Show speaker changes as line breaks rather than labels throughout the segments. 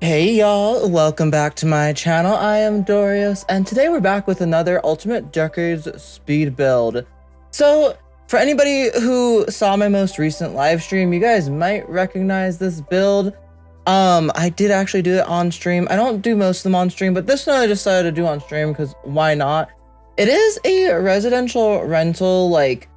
Hey y'all, welcome back to my channel. I am Dorios, and today we're back with another Ultimate Decades speed build. So, for anybody who saw my most recent live stream, you guys might recognize this build. I did actually do it on stream. I don't do most of them on stream, but this one I decided to do on stream because why not? It is a residential rental, like,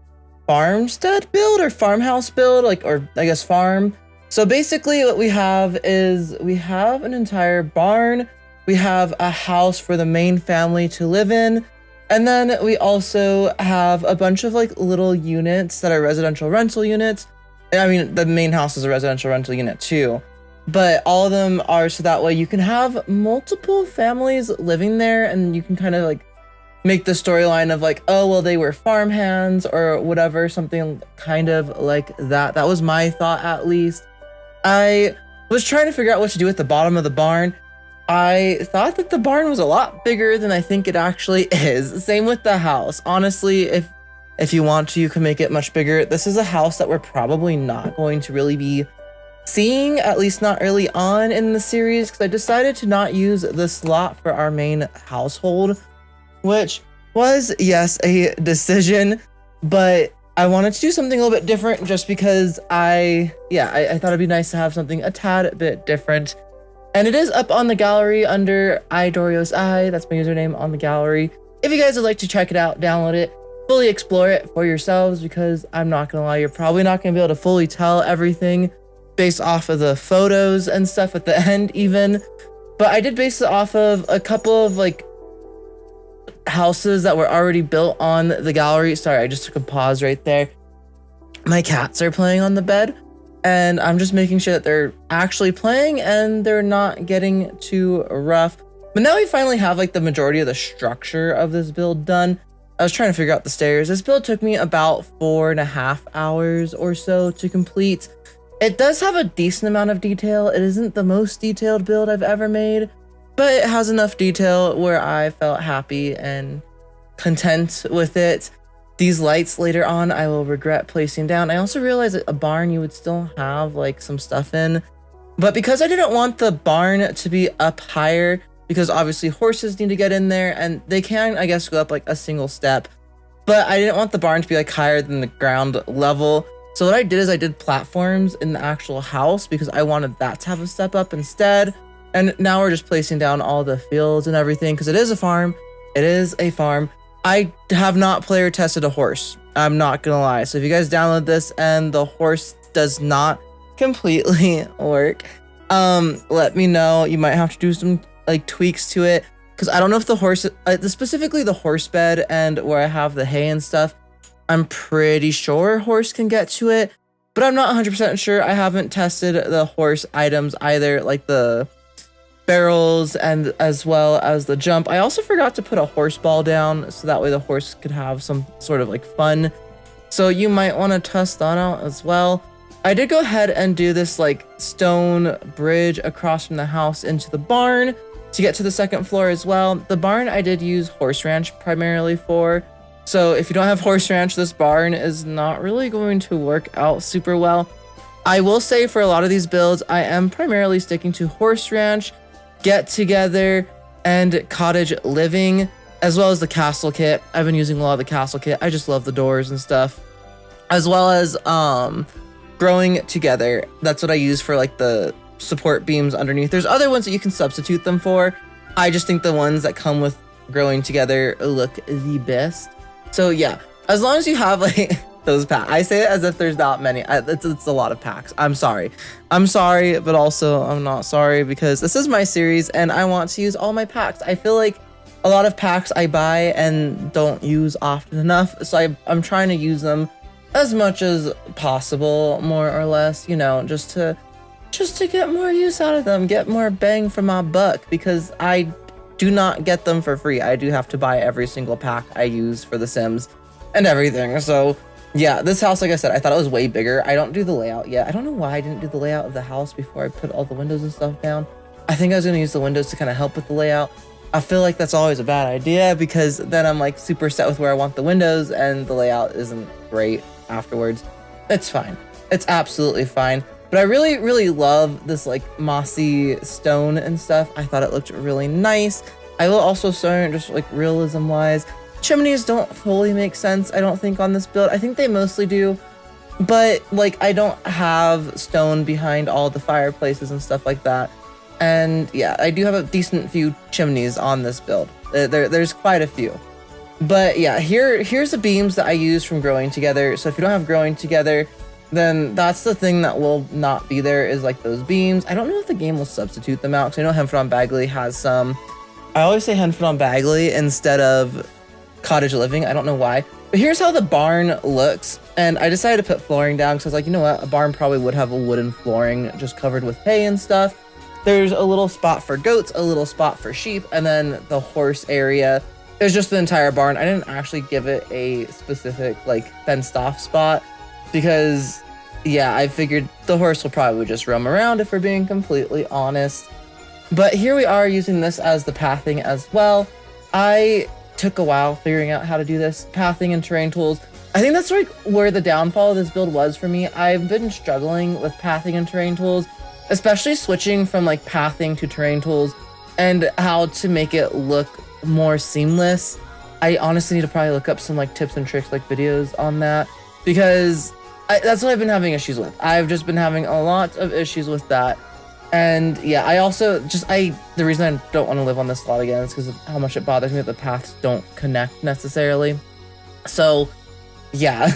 farmstead build or farmhouse build, like, or I guess farm. So basically what we have is we have an entire barn, we have a house for the main family to live in, and then we also have a bunch of like little units that are residential rental units. And I mean, the main house is a residential rental unit too, but all of them are so that way you can have multiple families living there and you can kind of like make the storyline of like, oh, well, they were farmhands or whatever, something kind of like that. That was my thought at least. I was trying to figure out what to do with the bottom of the barn. I thought that the barn was a lot bigger than I think it actually is. Same with the house. Honestly, if you want to, you can make it much bigger. This is a house that we're probably not going to really be seeing, at least not early on in the series, because I decided to not use this lot for our main household, which was, yes, a decision, but I wanted to do something a little bit different just because I thought it'd be nice to have something a tad bit different. And it is up on the gallery under IDoriosI. That's my username on the gallery. If you guys would like to check it out, download it, fully explore it for yourselves, because I'm not gonna lie, you're probably not gonna be able to fully tell everything based off of the photos and stuff at the end even. But I did base it off of a couple of like houses that were already built on the gallery. Sorry, I just took a pause right there. My cats are playing on the bed and I'm just making sure that they're actually playing and they're not getting too rough. But now we finally have like the majority of the structure of this build done. I was trying to figure out the stairs. This build took me about 4.5 hours or so to complete. It does have a decent amount of detail. It isn't the most detailed build I've ever made, but it has enough detail where I felt happy and content with it. These lights later on, I will regret placing down. I also realized that a barn you would still have like some stuff in, but because I didn't want the barn to be up higher, because obviously horses need to get in there and they can, I guess, go up like a single step, but I didn't want the barn to be like higher than the ground level. So what I did is I did platforms in the actual house because I wanted that to have a step up instead. And now we're just placing down all the fields and everything because it is a farm. It is a farm. I have not player tested a horse. I'm not gonna lie. So if you guys download this and the horse does not completely work, let me know. You might have to do some like tweaks to it because I don't know if the horse, specifically the horse bed and where I have the hay and stuff, I'm pretty sure horse can get to it, but I'm not 100% sure. I haven't tested the horse items either, like the barrels and as well as the jump. I also forgot to put a horse ball down so that way the horse could have some sort of like fun. So you might want to test that out as well. I did go ahead and do this like stone bridge across from the house into the barn to get to the second floor as well. The barn I did use horse ranch primarily for. So if you don't have horse ranch, this barn is not really going to work out super well. I will say for a lot of these builds, I am primarily sticking to horse ranch, get together, and cottage living, as well as the castle kit. I've been using a lot of the castle kit. I just love the doors and stuff, as well as growing together. That's what I use for like the support beams underneath. There's other ones that you can substitute them for. I just think the ones that come with growing together look the best. So yeah, as long as you have like those packs. I say it as if there's not many. It's a lot of packs. I'm sorry, but also I'm not sorry because this is my series and I want to use all my packs. I feel like a lot of packs I buy and don't use often enough, so I'm trying to use them as much as possible, more or less, you know, just to get more use out of them, get more bang for my buck, because I do not get them for free. I do have to buy every single pack I use for The Sims and everything. So yeah, this house, like I said, I thought it was way bigger. I don't do the layout yet. I don't know why I didn't do the layout of the house before I put all the windows and stuff down. I think I was gonna use the windows to kind of help with the layout. I feel like that's always a bad idea because then I'm like super set with where I want the windows and the layout isn't great afterwards. It's fine. It's absolutely fine. But I really love this like mossy stone and stuff. I thought it looked really nice. I will also say, just like realism wise, chimneys don't fully make sense, I don't think, on this build. I think they mostly do, but like I don't have stone behind all the fireplaces and stuff like that. And yeah, I do have a decent few chimneys on this build. There's quite a few. But yeah, here's the beams that I use from Growing Together. So if you don't have Growing Together, then that's the thing that will not be there, is like those beams. I don't know if the game will substitute them out, because I know Henford on Bagley has some. I always say Henford on Bagley instead of Cottage Living. I don't know why. But here's how the barn looks. And I decided to put flooring down because I was like, you know what? A barn probably would have a wooden flooring just covered with hay and stuff. There's a little spot for goats, a little spot for sheep, and then the horse area is just the entire barn. I didn't actually give it a specific like fenced off spot, because yeah, I figured the horse will probably just roam around, if we're being completely honest. But here we are using this as the pathing as well. I took a while figuring out how to do this, pathing and terrain tools. I think that's like where the downfall of this build was for me. I've been struggling with pathing and terrain tools, especially switching from like pathing to terrain tools and how to make it look more seamless. I honestly need to probably look up some like tips and tricks, like videos on that, because that's what I've been having issues with. I've just been having a lot of issues with that. And yeah, I also the reason I don't want to live on this slot again is because of how much it bothers me that the paths don't connect necessarily. So yeah,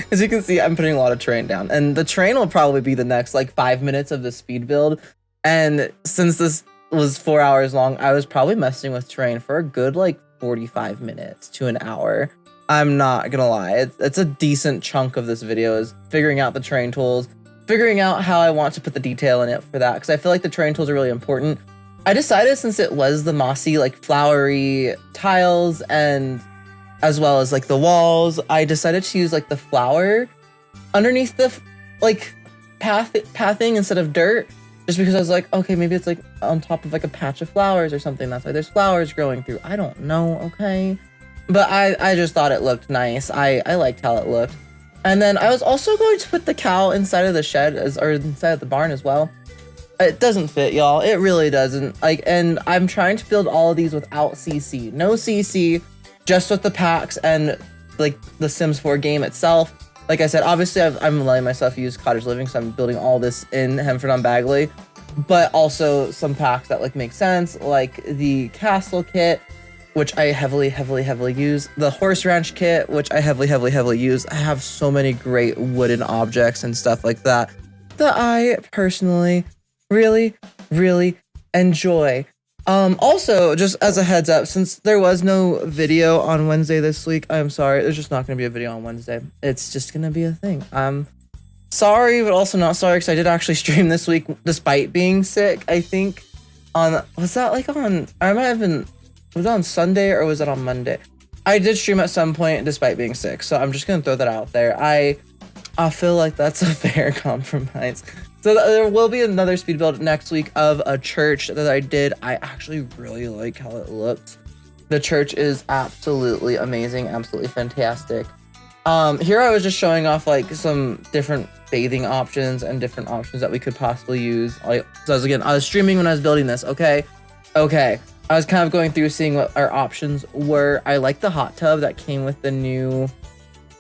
as you can see, I'm putting a lot of terrain down, and the terrain will probably be the next like 5 minutes of the speed build. And since this was 4 hours long, I was probably messing with terrain for a good like 45 minutes to an hour. I'm not gonna lie, it's a decent chunk of this video is figuring out the terrain tools, figuring out how I want to put the detail in it for that, because I feel like the terrain tools are really important. I decided, since it was the mossy, like flowery tiles, and as well as like the walls, I decided to use like the flower underneath the like pathing instead of dirt, just because I was like, okay, maybe it's like on top of like a patch of flowers or something. That's why there's flowers growing through. I don't know, okay? But I just thought it looked nice. I liked how it looked. And then I was also going to put the cow inside of the shed, or inside of the barn as well. It doesn't fit, y'all. It really doesn't. Like, and I'm trying to build all of these without CC. No CC, just with the packs and like the Sims 4 game itself. Like I said, obviously I'm letting myself use Cottage Living, so I'm building all this in Henford on Bagley, but also some packs that like make sense, like the castle kit, which I heavily use, the horse ranch kit, which I heavily use. I have so many great wooden objects and stuff like that that I personally really enjoy. Also, just as a heads up, since there was no video on Wednesday this week, I'm sorry, there's just not gonna be a video on Wednesday. It's just gonna be a thing. I'm sorry, but also not sorry, because I did actually stream this week despite being sick. I think was it on Sunday or was it on Monday? I did stream at some point despite being sick, so I'm just gonna throw that out there. I feel like that's a fair compromise. So there will be another speed build next week of a church that I did. I actually really like how it looked. The church is absolutely amazing, absolutely fantastic. Here I was just showing off like some different bathing options and different options that we could possibly use. I was streaming when I was building this, okay? I was kind of going through seeing what our options were. I like the hot tub that came with the new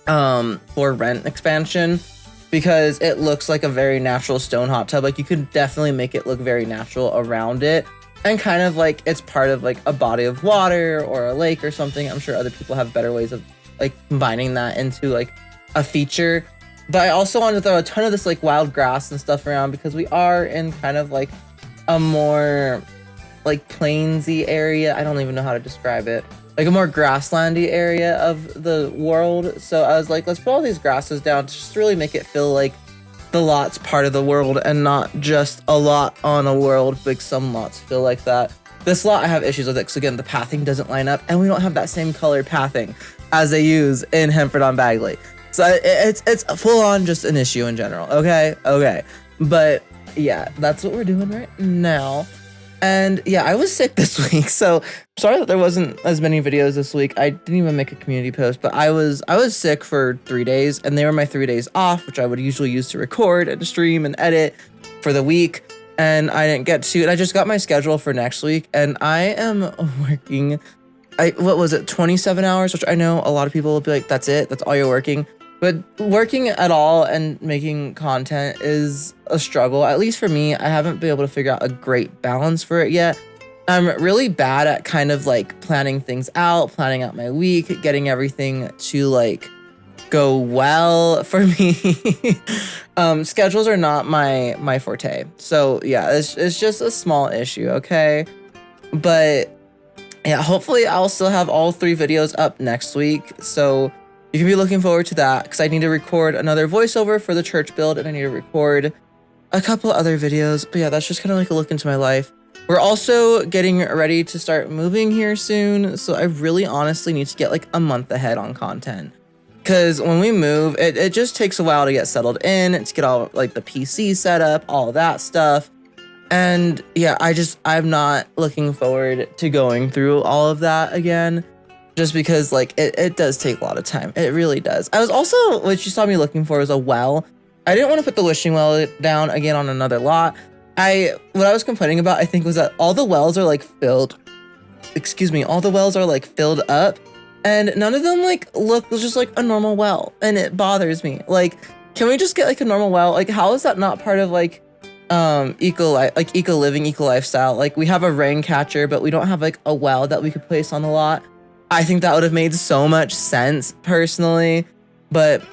for rent expansion, because it looks like a very natural stone hot tub. Like, you could definitely make it look very natural around it, and kind of like it's part of like a body of water or a lake or something. I'm sure other people have better ways of like combining that into like a feature. But I also wanted to throw a ton of this like wild grass and stuff around, because we are in kind of like a more like plainsy area. I don't even know how to describe it. Like a more grasslandy area of the world. So I was like, let's put all these grasses down to just really make it feel like the lot's part of the world and not just a lot on a world. Like some lots feel like that. This lot I have issues with it, because again, the pathing doesn't line up, and we don't have that same color pathing as they use in Henford on Bagley. So it's full on just an issue in general. Okay. But yeah, that's what we're doing right now. And yeah, I was sick this week, so sorry that there wasn't as many videos this week. I didn't even make a community post, but I was sick for 3 days, and they were my 3 days off, which I would usually use to record and stream and edit for the week. And I didn't get to, and I just got my schedule for next week, and I am working, what was it, 27 hours, which I know a lot of people will be like, that's it, that's all you're working. But working at all and making content is a struggle. At least for me, I haven't been able to figure out a great balance for it yet. I'm really bad at kind of like planning things out, planning out my week, getting everything to like go well for me. Schedules are not my forte. So yeah, it's just a small issue, okay? But yeah, hopefully I'll still have all 3 videos up next week. So you can be looking forward to that, because I need to record another voiceover for the church build, and I need to record a couple other videos. But yeah, that's just kind of like a look into my life. We're also getting ready to start moving here soon, so I really honestly need to get like a month ahead on content. Because when we move, it just takes a while to get settled in, to get all like the PC set up, all that stuff. And yeah, I'm not looking forward to going through all of that again. Just because like it does take a lot of time. It really does. I was also, what you saw me looking for was a well. I didn't want to put the wishing well down again on another lot. What I was complaining about, I think, was that all the wells are like filled. Excuse me, all the wells are like filled up, and none of them like look just like a normal well, and it bothers me. Like, can we just get like a normal well? Like, how is that not part of like eco living, eco lifestyle? Like, we have a rain catcher, but we don't have like a well that we could place on the lot. I think that would have made so much sense personally, but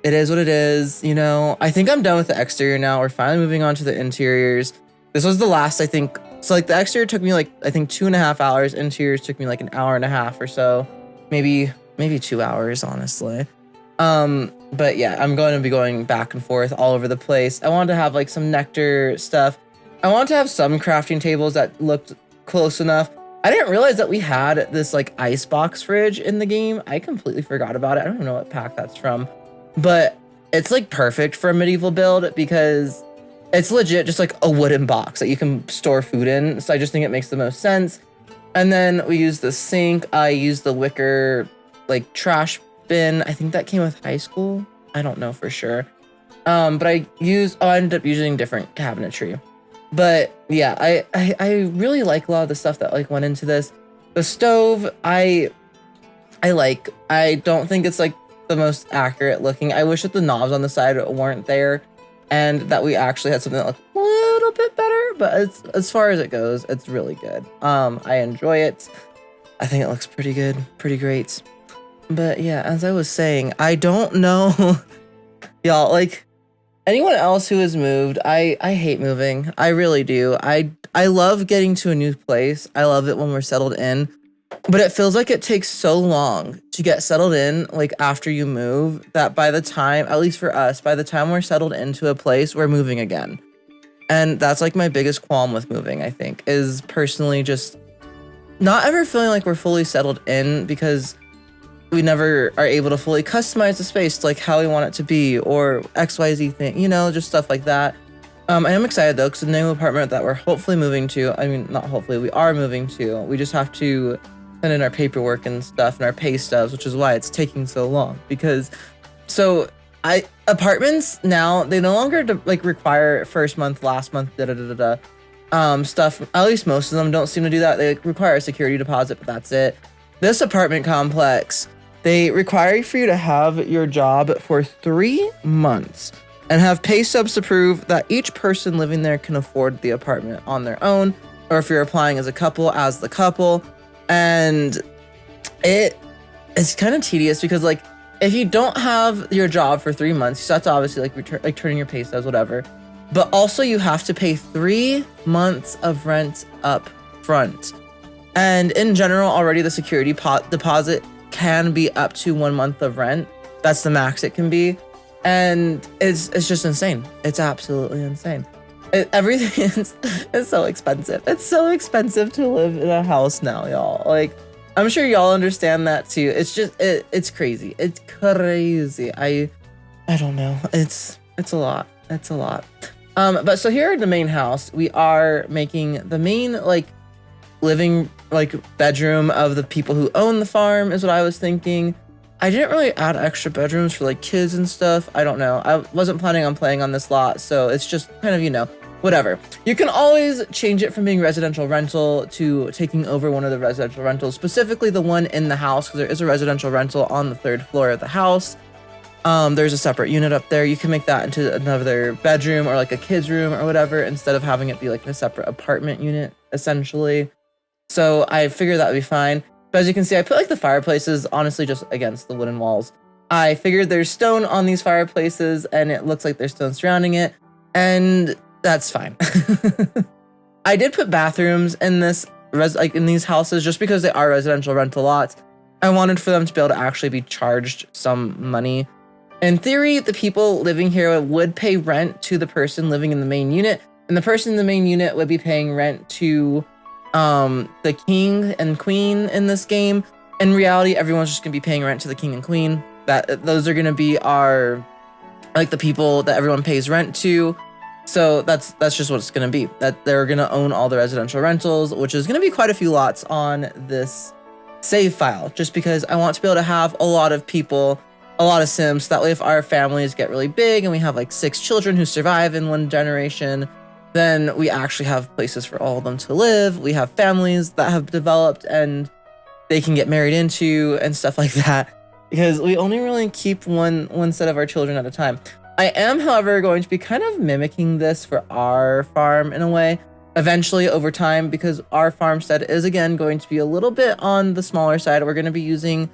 it is what it is, you know. I think I'm done with the exterior now. We're finally moving on to the interiors. This was the last, I think. So like the exterior took me like, I think 2.5 hours. Interiors took me like an hour and a half or so. Maybe 2 hours, honestly. But yeah, I'm going to be going back and forth all over the place. I wanted to have like some nectar stuff. I wanted to have some crafting tables that looked close enough. I didn't realize that we had this like icebox fridge in the game. I completely forgot about it. I don't even know what pack that's from, but it's like perfect for a medieval build because it's legit just like a wooden box that you can store food in. So I just think it makes the most sense. And then we use the sink. I use the wicker like trash bin. I think that came with high school. I don't know for sure. But I ended up using different cabinetry. But yeah, I really like a lot of the stuff that like went into this. The stove, I don't think it's like the most accurate looking. I wish that the knobs on the side weren't there and that we actually had something that looked a little bit better, but as far as it goes, it's really good. I enjoy it. I think it looks pretty good, pretty great. But yeah, as I was saying, I don't know, y'all, like, anyone else who has moved, I hate moving. I really do. I love getting to a new place. I love it when we're settled in. But it feels like it takes so long to get settled in, like after you move, that by the time, at least for us, by the time we're settled into a place, we're moving again. And that's like my biggest qualm with moving, I think, is personally just not ever feeling like we're fully settled in because we never are able to fully customize the space to like how we want it to be or XYZ thing, you know, just stuff like that. I am excited though, because the new apartment that we're hopefully moving to, I mean, not hopefully, we are moving to, we just have to send in our paperwork and stuff and our pay stubs, which is why it's taking so long. Because, so apartments now, they no longer like require first month, last month, stuff. At least most of them don't seem to do that. They require a security deposit, but that's it. This apartment complex, they require for you to have your job for 3 months and have pay stubs to prove that each person living there can afford the apartment on their own, or if you're applying as a couple, as the couple. And it's kind of tedious because like if you don't have your job for 3 months, you have to obviously like turn in your pay stubs, whatever. But also you have to pay 3 months of rent up front. And in general, already the security deposit can be up to 1 month of rent. That's the max it can be. And it's just insane. It's absolutely insane. Everything is so expensive. It's so expensive to live in a house now, y'all. Like, I'm sure y'all understand that too. It's just, it's crazy. It's crazy. I don't know. It's a lot. It's a lot. But so here in the main house, we are making the main like living like bedroom of the people who own the farm is what I was thinking. I didn't really add extra bedrooms for like kids and stuff. I don't know. I wasn't planning on playing on this lot, so it's just kind of, you know, whatever. You can always change it from being residential rental to taking over one of the residential rentals, specifically the one in the house, because there is a residential rental on the 3rd floor of the house. There's a separate unit up there. You can make that into another bedroom or like a kid's room or whatever, instead of having it be like a separate apartment unit, essentially. So I figured that would be fine. But as you can see, I put like the fireplaces, honestly, just against the wooden walls. I figured there's stone on these fireplaces and it looks like there's stone surrounding it. And that's fine. I did put bathrooms in this in these houses just because they are residential rental lots. I wanted for them to be able to actually be charged some money. In theory, the people living here would pay rent to the person living in the main unit, and the person in the main unit would be paying rent to the king and queen in this game. In reality, everyone's just gonna be paying rent to the king and queen. Those are gonna be our like the people that everyone pays rent to. So that's just what it's gonna be. That they're gonna own all the residential rentals, which is gonna be quite a few lots on this save file, just because I want to be able to have a lot of people, a lot of Sims. That way, if our families get really big and we have like 6 children who survive in one generation, then we actually have places for all of them to live. We have families that have developed and they can get married into and stuff like that, because we only really keep one set of our children at a time. I am, however, going to be kind of mimicking this for our farm in a way, eventually over time, because our farmstead is again going to be a little bit on the smaller side. We're going to be using,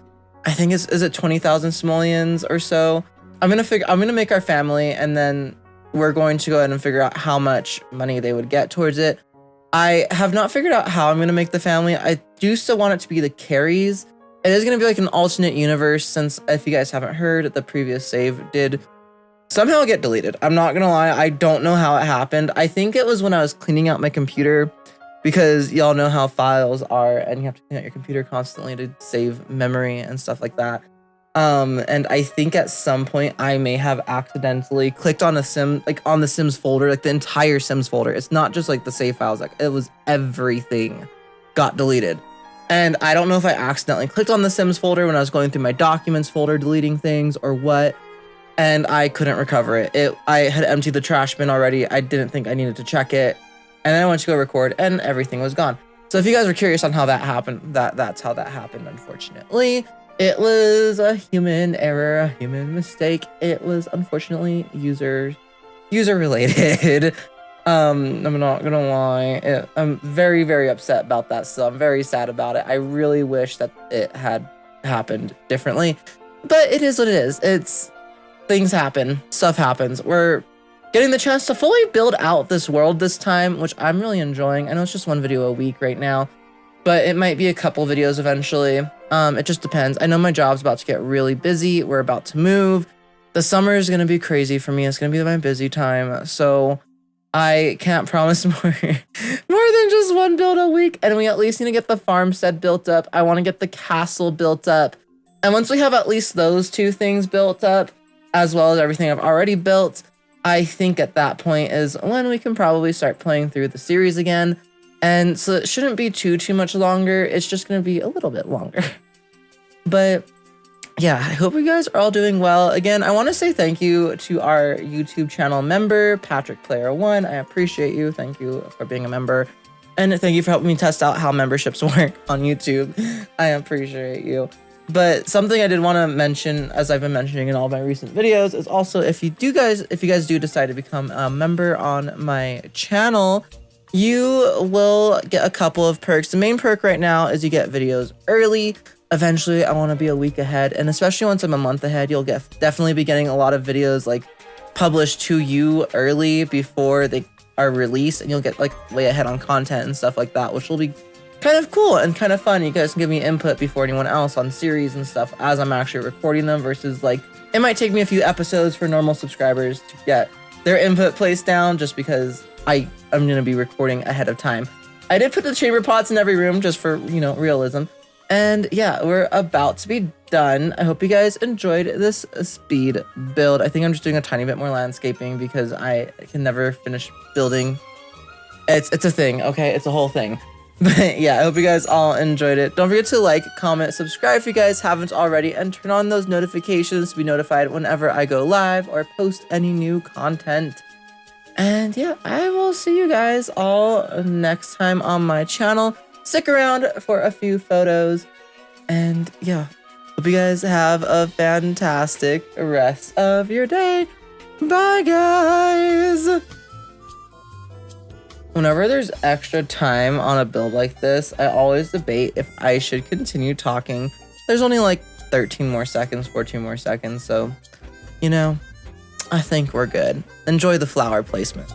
I think is it 20,000 simoleons or so. I'm going to make our family, and then we're going to go ahead and figure out how much money they would get towards it. I have not figured out how I'm going to make the family. I do still want it to be the Carries. It is going to be like an alternate universe, since if you guys haven't heard, the previous save did somehow get deleted. I'm not going to lie. I don't know how it happened. I think it was when I was cleaning out my computer, because y'all know how files are and you have to clean out your computer constantly to save memory and stuff like that. And I think at some point I may have accidentally clicked on on the Sims folder, like the entire Sims folder. It's not just like the save files, like it was everything got deleted. And I don't know if I accidentally clicked on the Sims folder when I was going through my documents folder, deleting things or what, and I couldn't recover it. I had emptied the trash bin already. I didn't think I needed to check it. And then I went to go record and everything was gone. So if you guys were curious on how that happened, that's how that happened, unfortunately. It was a human error, a human mistake. It was unfortunately user related. I'm not gonna lie. I'm very, very upset about that. So I'm very sad about it. I really wish that it had happened differently, but it is what it is. Things happen, stuff happens. We're getting the chance to fully build out this world this time, which I'm really enjoying. I know it's just 1 video a week right now, but it might be a couple videos eventually. It just depends. I know my job's about to get really busy. We're about to move. The summer is going to be crazy for me. It's going to be my busy time. So I can't promise more than just 1 build a week. And we at least need to get the farmstead built up. I want to get the castle built up. And once we have at least those 2 things built up, as well as everything I've already built, I think at that point is when we can probably start playing through the series again. And so it shouldn't be too much longer. It's just going to be a little bit longer. But yeah, I hope you guys are all doing well. Again, I want to say thank you to our YouTube channel member, Patrick Player 1. I appreciate you. Thank you for being a member. And thank you for helping me test out how memberships work on YouTube. I appreciate you. But something I did want to mention, as I've been mentioning in all my recent videos, is also if you guys do decide to become a member on my channel, you will get a couple of perks. The main perk right now is you get videos early. Eventually, I want to be a week ahead, and especially once I'm a month ahead, you'll definitely be getting a lot of videos like published to you early before they are released, and you'll get like way ahead on content and stuff like that, which will be kind of cool and kind of fun. You guys can give me input before anyone else on series and stuff as I'm actually recording them, versus like it might take me a few episodes for normal subscribers to get their input placed down, just because I'm going to be recording ahead of time. I did put the chamber pots in every room just for, you know, realism. And yeah, we're about to be done. I hope you guys enjoyed this speed build. I think I'm just doing a tiny bit more landscaping because I can never finish building. It's a thing, okay? It's a whole thing. But yeah, I hope you guys all enjoyed it. Don't forget to like, comment, subscribe if you guys haven't already, and turn on those notifications to be notified whenever I go live or post any new content. And yeah, I will see you guys all next time on my channel. Stick around for a few photos. And yeah, hope you guys have a fantastic rest of your day. Bye, guys! Whenever there's extra time on a build like this, I always debate if I should continue talking. There's only like 13 more seconds, 14 more seconds, so, you know, I think we're good. Enjoy the flower placement.